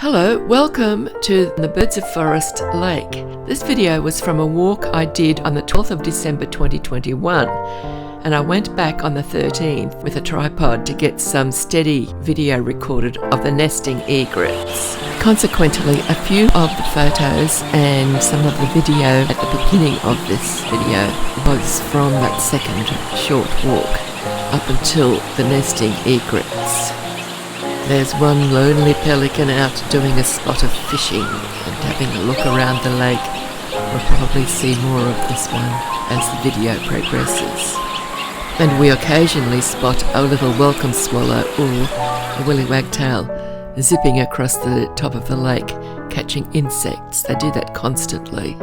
Hello, welcome to the Birds of Forest Lake. This video was from a walk I did on the 12th of December 2021, and I went back on the 13th with a tripod to get some steady video recorded of the nesting egrets. Consequently, a few of the photos and some of the video at the beginning of this video was from that second short walk up until the nesting egrets. There's one lonely pelican out doing a spot of fishing and having a look around the lake. We'll probably see more of this one as the video progresses. And we occasionally spot a little welcome swallow or a willy wagtail zipping across the top of the lake, catching insects. They do that constantly.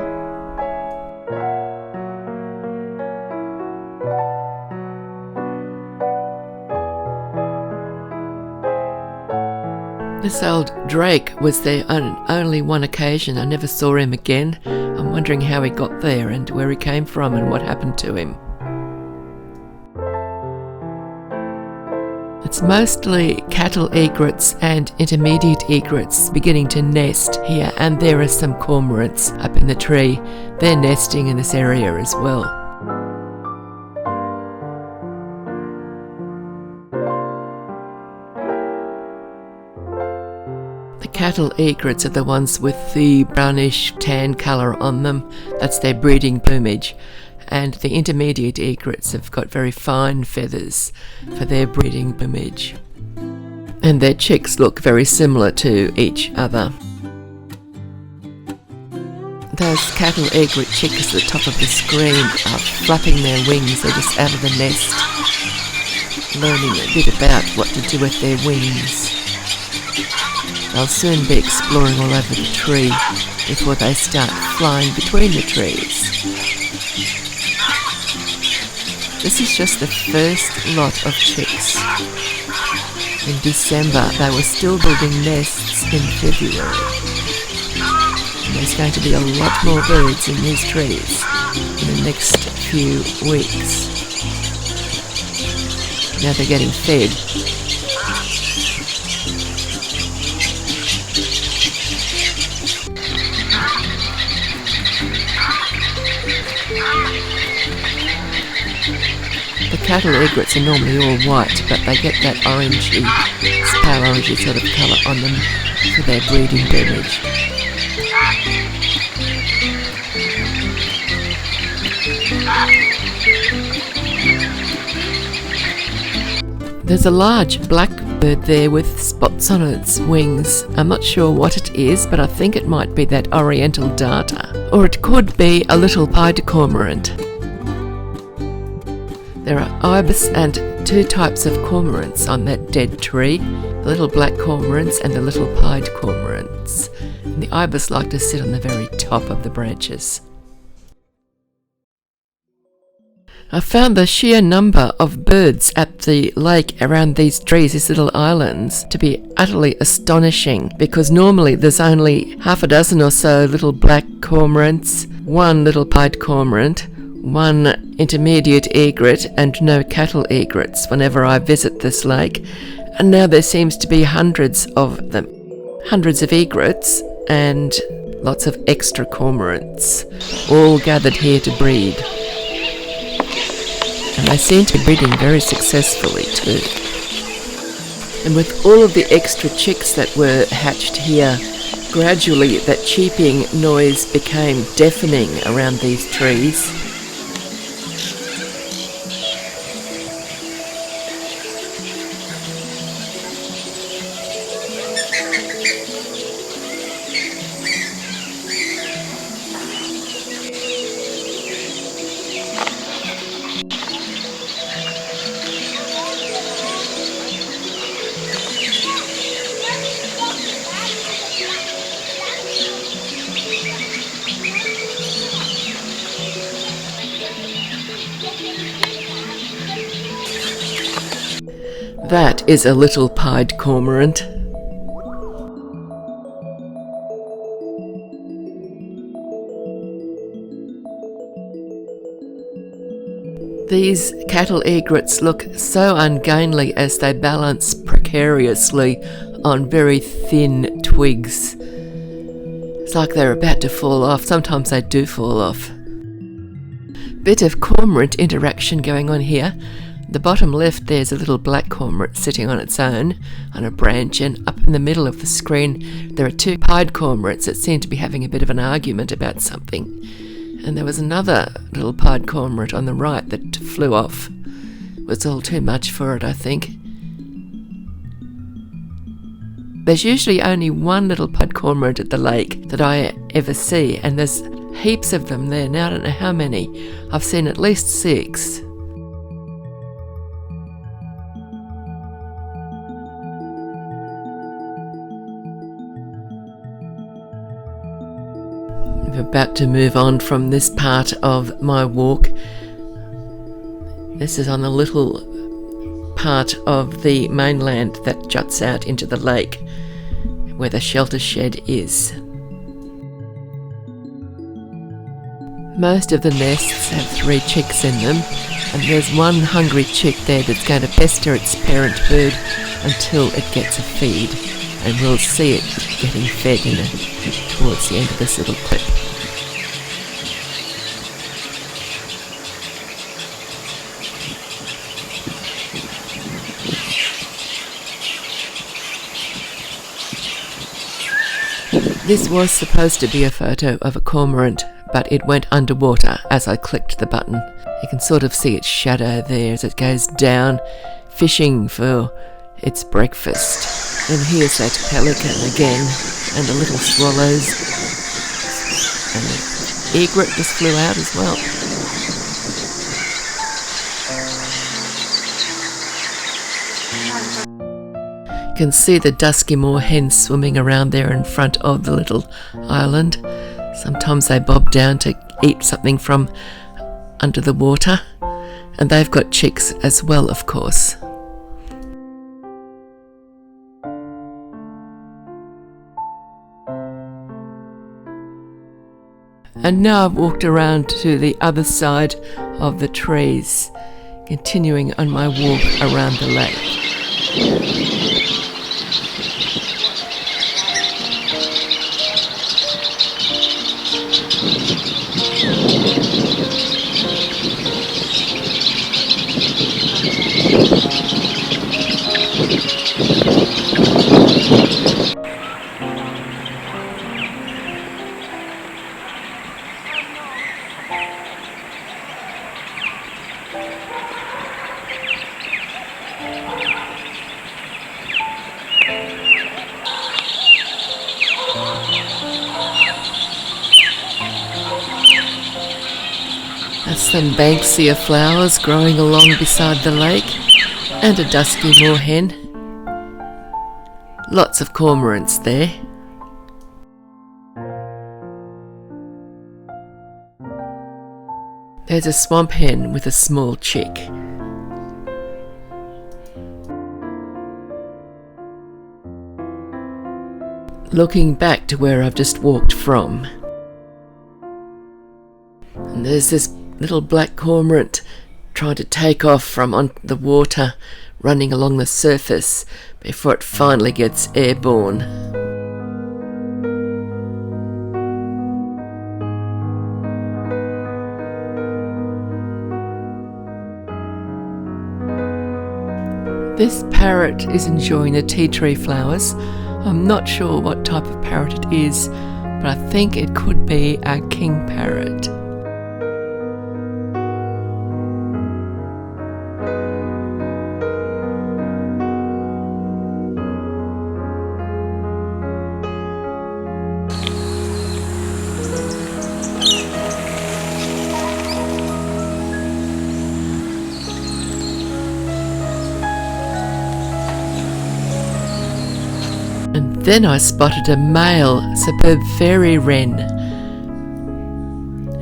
This old drake was there on only one occasion. I never saw him again. I'm wondering how he got there and where he came from and what happened to him. It's mostly cattle egrets and intermediate egrets beginning to nest here, and there are some cormorants up in the tree. They're nesting in this area as well. The cattle egrets are the ones with the brownish tan colour on them. That's their breeding plumage. And the intermediate egrets have got very fine feathers for their breeding plumage. And their chicks look very similar to each other. Those cattle egret chicks at the top of the screen are flapping their wings. They're just out of the nest, learning a bit about what to do with their wings. They'll soon be exploring all over the tree before they start flying between the trees. This is just the first lot of chicks. In December, they were still building nests in February. And there's going to be a lot more birds in these trees in the next few weeks. Now they're getting fed. The cattle egrets are normally all white, but they get that orangey, pale orangey sort of colour on them for their breeding plumage. There's a large black bird there with spots on its wings. I'm not sure what it is, but I think it might be that oriental darter, or it could be a little pied cormorant. There are ibis and two types of cormorants on that dead tree, the little black cormorants and the little pied cormorants. And the ibis like to sit on the very top of the branches. I found the sheer number of birds at the lake around these trees, these little islands, to be utterly astonishing, because normally there's only half a dozen or so little black cormorants, one little pied cormorant, one intermediate egret, and no cattle egrets whenever I visit this lake. And now there seems to be hundreds of them. Hundreds of egrets and lots of extra cormorants, all gathered here to breed. And they seem to be breeding very successfully too. And with all of the extra chicks that were hatched here, gradually that cheeping noise became deafening around these trees. That is a little pied cormorant. These cattle egrets look so ungainly as they balance precariously on very thin twigs. It's like they're about to fall off. Sometimes they do fall off. Bit of cormorant interaction going on here. The bottom left, there's a little black cormorant sitting on its own on a branch, and up in the middle of the screen there are two pied cormorants that seem to be having a bit of an argument about something. And there was another little pied cormorant on the right that flew off. It was all too much for it, I think. There's usually only one little pied cormorant at the lake that I ever see, and there's heaps of them there. Now I don't know how many. I've seen at least 6. I'm about to move on from this part of my walk. This is on the little part of the mainland that juts out into the lake where the shelter shed is. Most of the nests have 3 chicks in them, and there's one hungry chick there that's going to pester its parent bird until it gets a feed, and we'll see it getting fed towards the end of this little clip. This was supposed to be a photo of a cormorant, but it went underwater as I clicked the button. You can sort of see its shadow there as it goes down, fishing for its breakfast. And here's that pelican again, and the little swallows. And the egret just flew out as well. You can see the dusky moorhens swimming around there in front of the little island. Sometimes they bob down to eat something from under the water, and they've got chicks as well, of course. And now I've walked around to the other side of the trees, continuing on my walk around the lake. That's some banksia flowers growing along beside the lake, and a dusky moorhen. Lots of cormorants there. There's a swamp hen with a small chick. Looking back to where I've just walked from. And there's this little black cormorant trying to take off from on the water, running along the surface before it finally gets airborne. This parrot is enjoying the tea tree flowers. I'm not sure what type of parrot it is, but I think it could be a king parrot. And then I spotted a male superb fairy wren.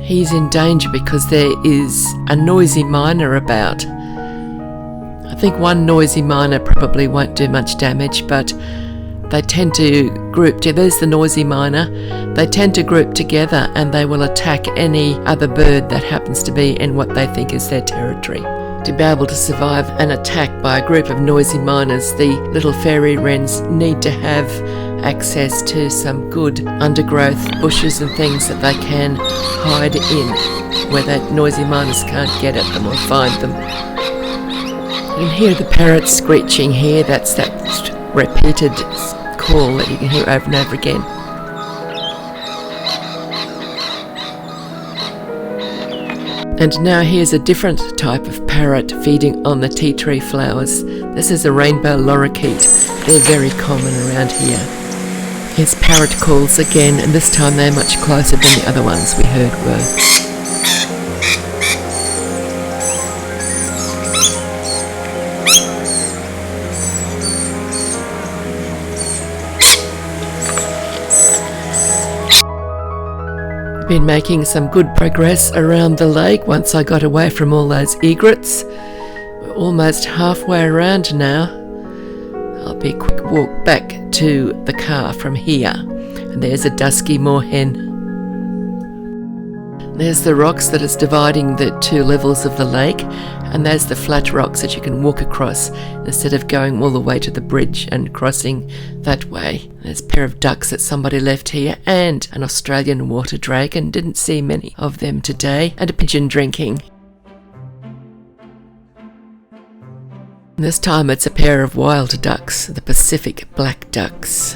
He's in danger because there is a noisy miner about. I think one noisy miner probably won't do much damage, but they tend to group together. There's the noisy miner. They tend to group together and they will attack any other bird that happens to be in what they think is their territory. To be able to survive an attack by a group of noisy miners, the little fairy wrens need to have access to some good undergrowth, bushes and things that they can hide in, where the noisy miners can't get at them or find them. You can hear the parrots screeching here. That's that repeated call that you can hear over and over again. And now here's a different type of parrot feeding on the tea tree flowers. This is a rainbow lorikeet. They're very common around here. Here's parrot calls again, and this time they're much closer than the other ones we heard were. Been making some good progress around the lake once I got away from all those egrets. We're almost halfway around now. I'll be a quick walk back to the car from here. And there's a dusky moorhen. There's the rocks that is dividing the two levels of the lake, and there's the flat rocks that you can walk across instead of going all the way to the bridge and crossing that way. There's a pair of ducks that somebody left here, and an Australian water dragon, didn't see many of them today, and a pigeon drinking. And this time it's a pair of wild ducks, the Pacific black ducks.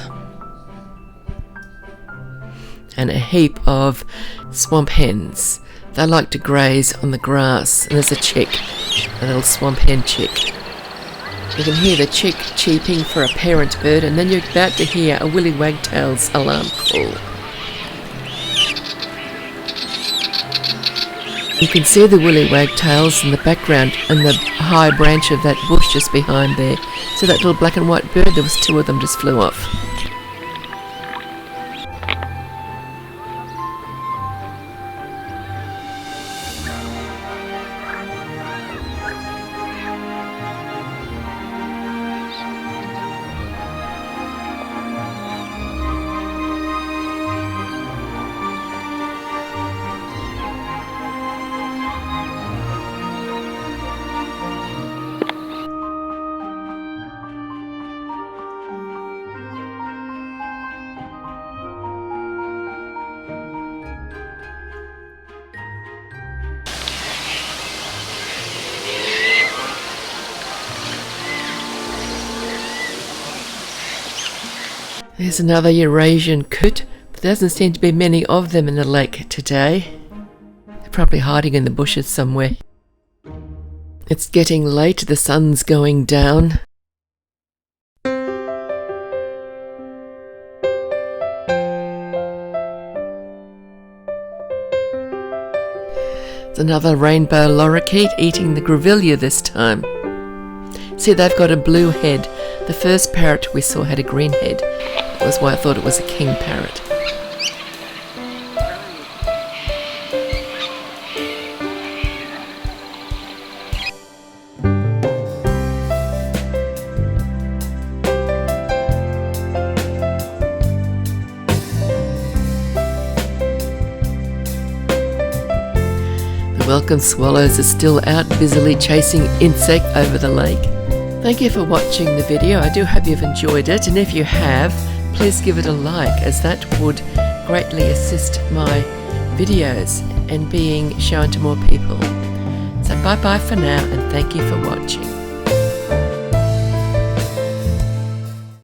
And a heap of swamp hens. They like to graze on the grass, and there's a chick, a little swamp hen chick. You can hear the chick cheeping for a parent bird, and then you're about to hear a willy wagtail's alarm call. You can see the willy wagtails in the background and the high branch of that bush just behind there. So that little black and white bird, there was two of them just flew off. There's another Eurasian coot, but there doesn't seem to be many of them in the lake today. They're probably hiding in the bushes somewhere. It's getting late, the sun's going down. It's another rainbow lorikeet eating the grevillea this time. See, they've got a blue head. The first parrot we saw had a green head. That was why I thought it was a king parrot. The welcome swallows are still out busily chasing insect over the lake. Thank you for watching the video. I do hope you've enjoyed it, and if you have, please give it a like, as that would greatly assist my videos and being shown to more people. So bye bye for now, and thank you for watching.